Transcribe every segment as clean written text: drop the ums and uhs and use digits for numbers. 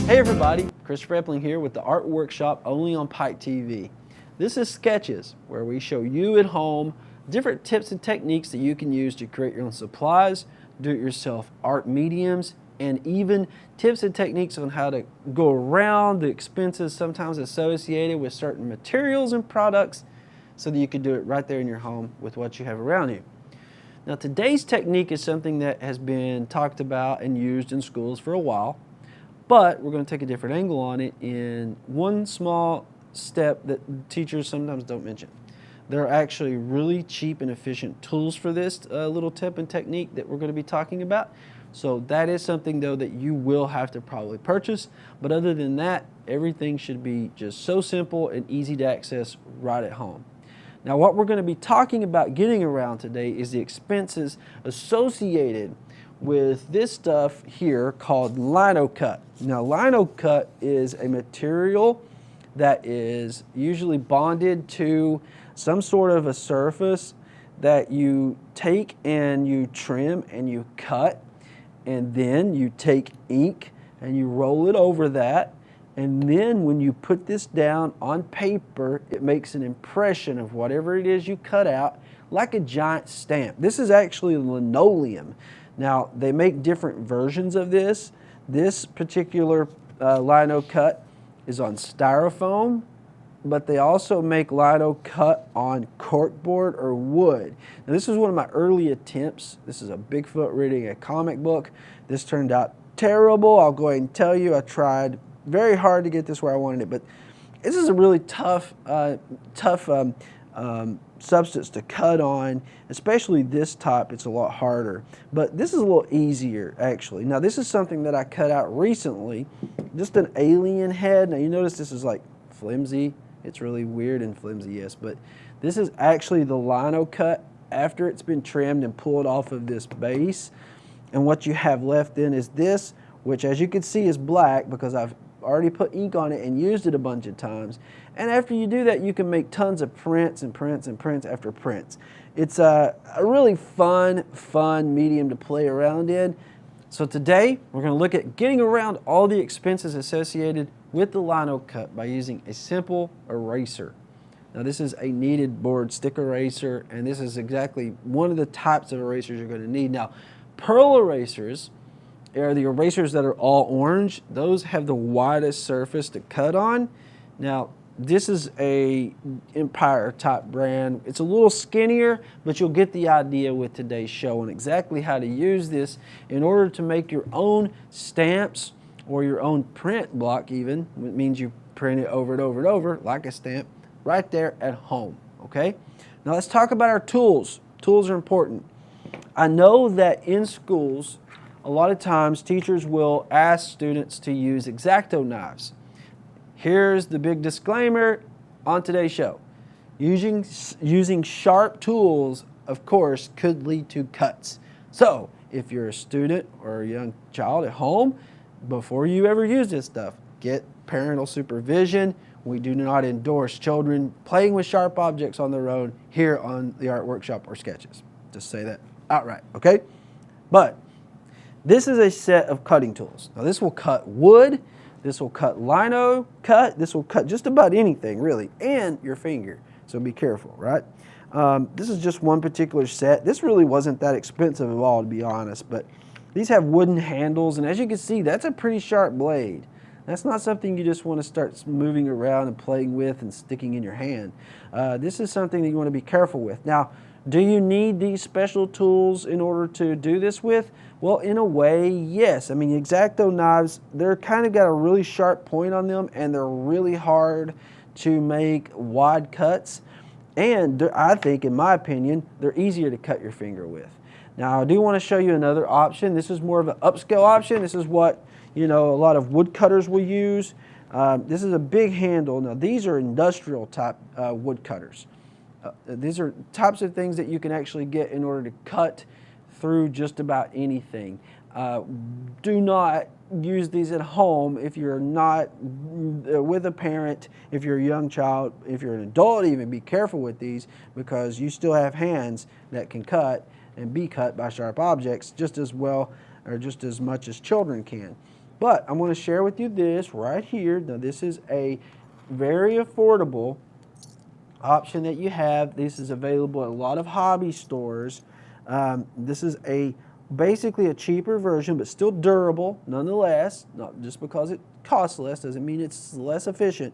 Hey everybody, Christopher Epling here with the Art Workshop only on Pike TV. This is Sketches, where we show you at home different tips and techniques that you can use to create your own supplies, do-it-yourself art mediums, and even tips and techniques on how to go around the expenses sometimes associated with certain materials and products so that you can do it right there in your home with what you have around you. Now today's technique is something that has been talked about and used in schools for a while, but we're going to take a different angle on it in one small step that teachers sometimes don't mention. There are actually really cheap and efficient tools for this little tip and technique that we're going to be talking about. So that is something though that you will have to probably purchase. But other than that, everything should be just so simple and easy to access right at home. Now what we're going to be talking about getting around today is the expenses associated with this stuff here called Linocut. Now Linocut is a material that is usually bonded to some sort of a surface that you take and you trim and you cut, and then you take ink and you roll it over that, and then when you put this down on paper, it makes an impression of whatever it is you cut out, like a giant stamp. This is actually linoleum. Now they make different versions of this. This particular Linocut is on styrofoam, but they also make Linocut on corkboard or wood. Now this is one of my early attempts. This is a Bigfoot reading a comic book. This turned out terrible. I'll go ahead and tell you, I tried very hard to get this where I wanted it, but this is a really tough substance to cut on, especially this type. It's a lot harder, but this is a little easier actually. Now this is something that I cut out recently, just an alien head. Now you notice this is like flimsy. It's really weird and flimsy, yes, but this is actually the Linocut after it's been trimmed and pulled off of this base. And what you have left then is this, which as you can see is black because I've already put ink on it and used it a bunch of times. And after you do that, you can make tons of prints and prints and prints after prints. It's a really fun medium to play around in. So today, we're going to look at getting around all the expenses associated with the Linocut by using a simple eraser. Now this is a kneaded board stick eraser, and this is exactly one of the types of erasers you're going to need. Now, pearl erasers are the erasers that are all orange. Those have the widest surface to cut on. Now, this is a Empire type brand. It's a little skinnier, but you'll get the idea with today's show and exactly how to use this in order to make your own stamps or your own print block even. It means you print it over and over and over like a stamp right there at home, okay? Now let's talk about our tools. Tools are important. I know that in schools, a lot of times teachers will ask students to use X-Acto knives. Here's the big disclaimer on today's show. Using sharp tools, of course, could lead to cuts. So if you're a student or a young child at home, before you ever use this stuff, get parental supervision. We do not endorse children playing with sharp objects on their own here on the Art Workshop or Sketches. Just say that outright, okay? But this is a set of cutting tools. Now this will cut wood, this will cut lino cut, this will cut just about anything really, and your finger. So be careful, right? This is just one particular set. This really wasn't that expensive at all, to be honest, but these have wooden handles, and as you can see, that's a pretty sharp blade. That's not something you just want to start moving around and playing with and sticking in your hand. This is something that you want to be careful with. Now, do you need these special tools in order to do this with? Well, in a way, yes. I mean, X-Acto knives, they're kind of got a really sharp point on them, and they're really hard to make wide cuts. And I think, in my opinion, they're easier to cut your finger with. Now, I do want to show you another option. This is more of an upscale option. This is what, you know, a lot of woodcutters will use. This is a big handle. Now, these are industrial type woodcutters. These are types of things that you can actually get in order to cut through just about anything. Do not use these at home if you're not with a parent, if you're a young child, if you're an adult even. Be careful with these because you still have hands that can cut and be cut by sharp objects just as well or just as much as children can. But I'm going to share with you this right here. Now this is a very affordable option that you have. This is available at a lot of hobby stores. This is basically a cheaper version, but still durable nonetheless. Not just because it costs less doesn't mean it's less efficient.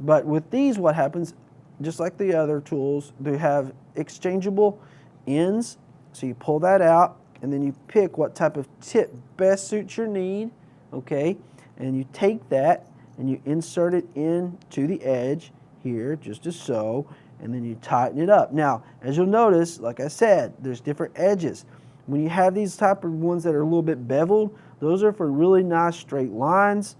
But with these, what happens, just like the other tools, they have exchangeable ends. So you pull that out, and then you pick what type of tip best suits your need, okay? And you take that and you insert it into the edge here, just as so, and then you tighten it up. Now, as you'll notice, like I said, there's different edges. When you have these type of ones that are a little bit beveled, those are for really nice straight lines.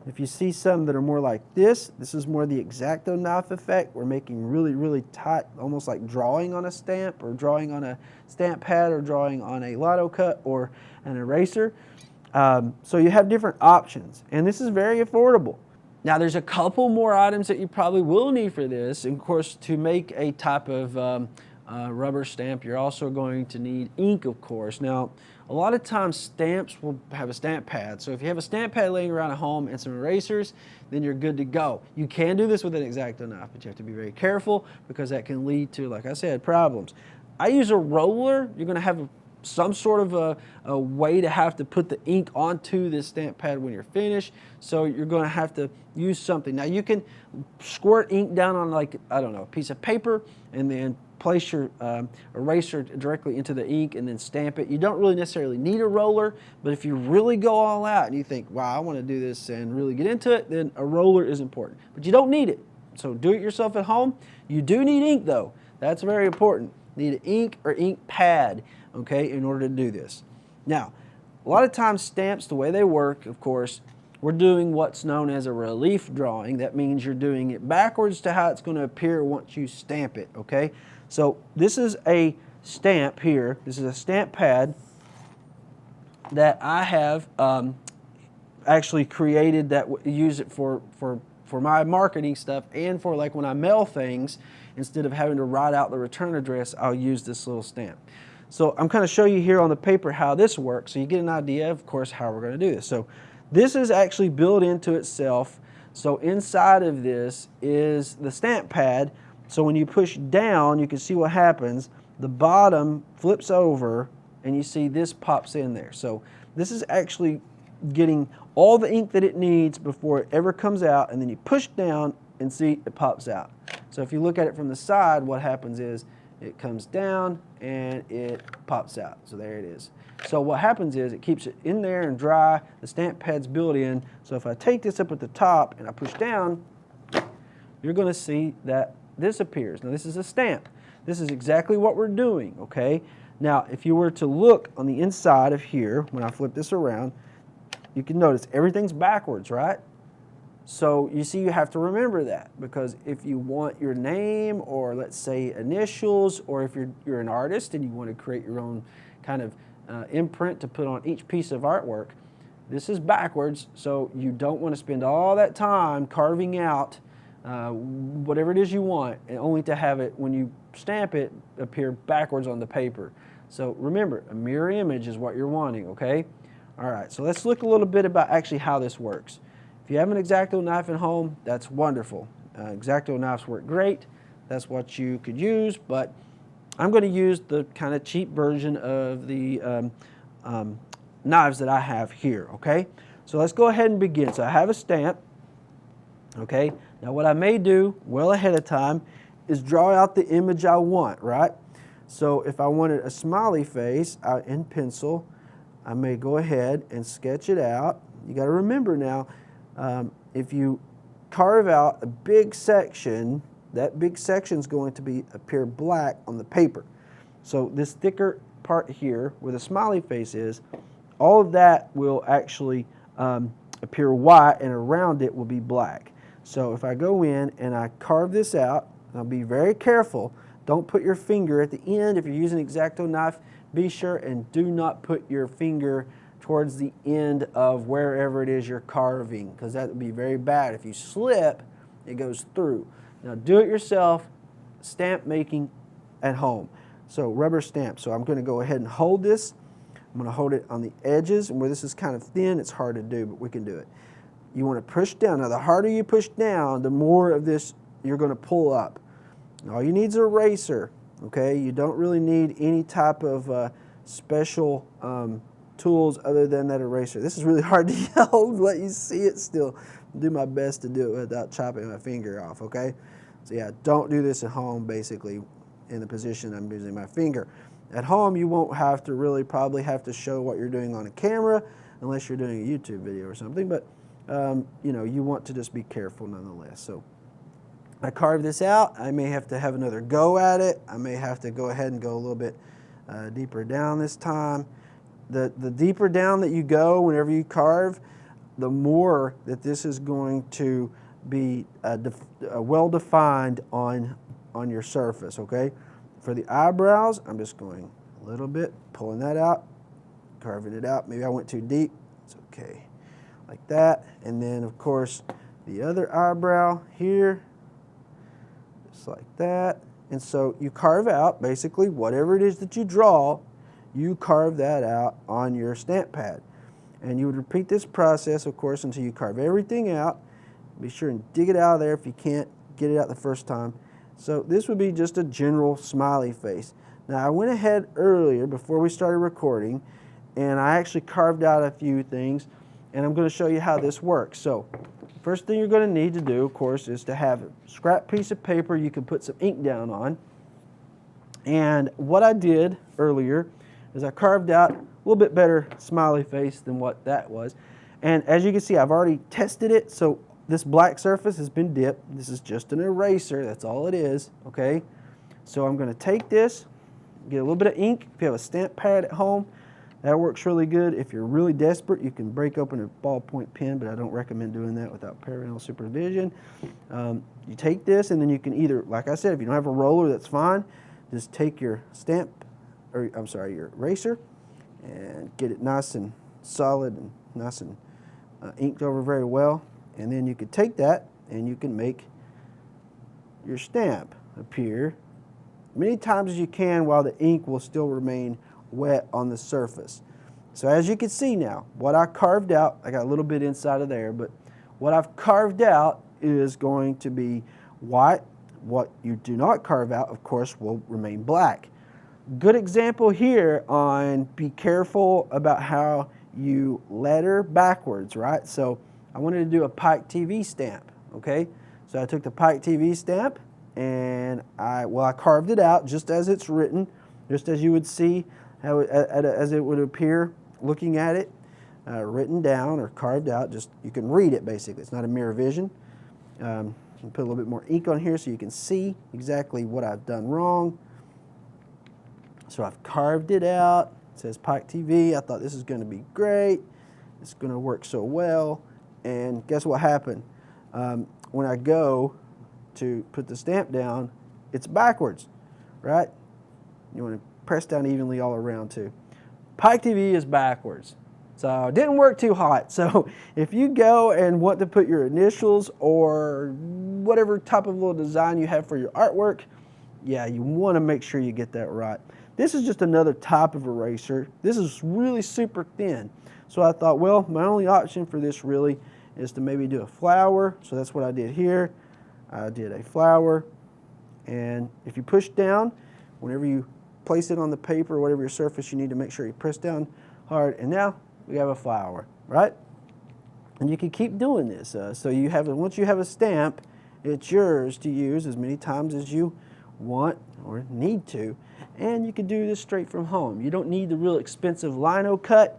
If you see some that are more like this is more the X-Acto knife effect. We're making really, really tight, almost like drawing on a stamp or drawing on a stamp pad or drawing on a Linocut or an eraser. So you have different options, and this is very affordable. Now there's a couple more items that you probably will need for this. And of course, to make a type of rubber stamp, you're also going to need ink, of course. Now, a lot of times stamps will have a stamp pad. So if you have a stamp pad laying around at home and some erasers, then you're good to go. You can do this with an X-Acto knife, but you have to be very careful because that can lead to, like I said, problems. I use a roller. You're going to have some sort of a way to have to put the ink onto this stamp pad when you're finished. So you're going to have to use something. Now you can squirt ink down on, like, I don't know, a piece of paper and then place your eraser directly into the ink and then stamp it. You don't really necessarily need a roller, but if you really go all out and you think, wow, I want to do this and really get into it, then a roller is important. But you don't need it. So do it yourself at home. You do need ink though. That's very important. Need an ink or ink pad, okay, in order to do this. Now, a lot of times stamps, the way they work, of course, we're doing what's known as a relief drawing. That means you're doing it backwards to how it's going to appear once you stamp it, okay? So this is a stamp here. This is a stamp pad that I have actually created that use it for my marketing stuff and for like when I mail things, instead of having to write out the return address, I'll use this little stamp. So I'm going to show you here on the paper how this works so you get an idea, of course, how we're going to do this. So this is actually built into itself. So inside of this is the stamp pad. So when you push down, you can see what happens. The bottom flips over and you see this pops in there. So this is actually getting all the ink that it needs before it ever comes out, and then you push down and see it pops out. So if you look at it from the side, what happens is it comes down and it pops out. So there it is. So what happens is it keeps it in there and dry. The stamp pad's built in. So if I take this up at the top and I push down, you're going to see that this appears. Now this is a stamp. This is exactly what we're doing, okay? Now if you were to look on the inside of here, when I flip this around, you can notice everything's backwards, right? So you see, you have to remember that, because if you want your name, or let's say initials, or if you're an artist and you want to create your own kind of imprint to put on each piece of artwork, this is backwards. So you don't want to spend all that time carving out whatever it is you want, and only to have it, when you stamp it, appear backwards on the paper. So remember, a mirror image is what you're wanting, okay? All right, so let's look a little bit about actually how this works. If you have an X-Acto knife at home, that's wonderful. X-Acto knives work great. That's what you could use, but I'm going to use the kind of cheap version of the knives that I have here, okay? So let's go ahead and begin. So I have a stamp, okay? Now what I may do well ahead of time is draw out the image I want, right? So if I wanted a smiley face in pencil, I may go ahead and sketch it out. You got to remember now, if you carve out a big section, that big section is going to appear black on the paper. So this thicker part here where the smiley face is, all of that will actually appear white, and around it will be black. So if I go in and I carve this out, I'll be very careful. Don't put your finger at the end. If you're using an X-Acto knife, be sure and do not put your finger towards the end of wherever it is you're carving, because that would be very bad. If you slip, it goes through. Now do it yourself, stamp making at home. So rubber stamp. So I'm going to go ahead and hold this I'm going to hold it on the edges, and where this is kind of thin, it's hard to do, but we can do it. You want to push down. Now, the harder you push down, the more of this you're going to pull up. All you need is an eraser, okay? You don't really need any type of special tools other than that eraser. This is really hard to hold, let you see it still. I'll do my best to do it without chopping my finger off, okay? So yeah, don't do this at home, basically, in the position I'm using my finger. At home, you won't have to really probably have to show what you're doing on a camera unless you're doing a YouTube video or something, but you know, you want to just be careful nonetheless. So I carve this out. I may have to have another go at it. I may have to go ahead and go a little bit deeper down this time. The deeper down that you go whenever you carve, the more that this is going to be well defined on your surface, okay? For the eyebrows, I'm just going a little bit, pulling that out, carving it out. Maybe I went too deep. It's okay. Like that. And then, of course, the other eyebrow here, just like that. And so you carve out, basically, whatever it is that you draw, you carve that out on your stamp pad. And you would repeat this process, of course, until you carve everything out. Be sure and dig it out of there if you can't get it out the first time. So this would be just a general smiley face. Now I went ahead earlier before we started recording and I actually carved out a few things and I'm going to show you how this works. So first thing you're going to need to do, of course, is to have a scrap piece of paper you can put some ink down on. And what I did earlier is I carved out a little bit better smiley face than what that was. And as you can see, I've already tested it, so this black surface has been dipped. This is just an eraser, that's all it is, okay? So I'm gonna take this, get a little bit of ink. If you have a stamp pad at home, that works really good. If you're really desperate, you can break open a ballpoint pen, but I don't recommend doing that without parental supervision. You take this and then you can either, like I said, if you don't have a roller, that's fine. Just take your your eraser and get it nice and solid and nice and inked over very well. And then you could take that and you can make your stamp appear many times as you can while the ink will still remain wet on the surface. So as you can see now, what I carved out, I got a little bit inside of there, but what I've carved out is going to be white. What you do not carve out, of course, will remain black. Good example here on be careful about how you letter backwards, right? So I wanted to do a Pike TV stamp, okay? So I took the Pike TV stamp and I carved it out just as it's written, just as you would see how as it would appear looking at it, written down or carved out. Just you can read it basically. It's not a mirror vision. You can put a little bit more ink on here so you can see exactly what I've done wrong. So I've carved it out. It says Pike TV. I thought this is going to be great. It's going to work so well. And guess what happened? When I go to put the stamp down, it's backwards, right? You want to press down evenly all around too. Pike TV is backwards. So it didn't work too hot. So if you go and want to put your initials or whatever type of little design you have for your artwork, yeah, you want to make sure you get that right. This is just another type of eraser. This is really super thin. So I thought, well, my only option for this really is to maybe do a flower. So that's what I did here. I did a flower. And if you push down, whenever you place it on the paper or whatever your surface, you need to make sure you press down hard. And now we have a flower, right? And you can keep doing this. So you have, once you have a stamp, it's yours to use as many times as you want or need to. And you can do this straight from home. You don't need the real expensive Linocut.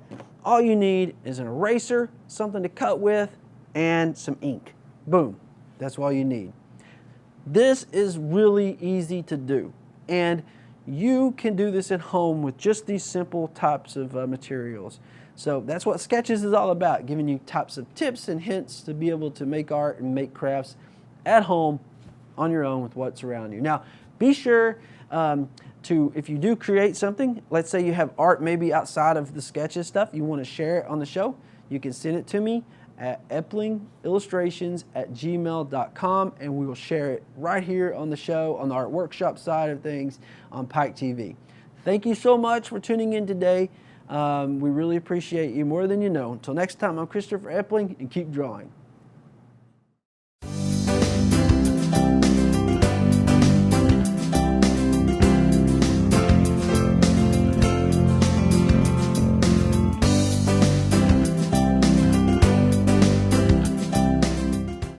All you need is an eraser, something to cut with, and some ink. Boom. That's all you need. This is really easy to do. And you can do this at home with just these simple types of materials. So that's what Sketches is all about, giving you types of tips and hints to be able to make art and make crafts at home on your own with what's around you. Now, be sure if you do create something, let's say you have art maybe outside of the Sketches stuff, you want to share it on the show, you can send it to me at eplingillustrations@gmail.com and we will share it right here on the show on the Art Workshop side of things on Pike TV. Thank you so much for tuning in today. We really appreciate you more than you know. Until next time, I'm Christopher Epling, and keep drawing.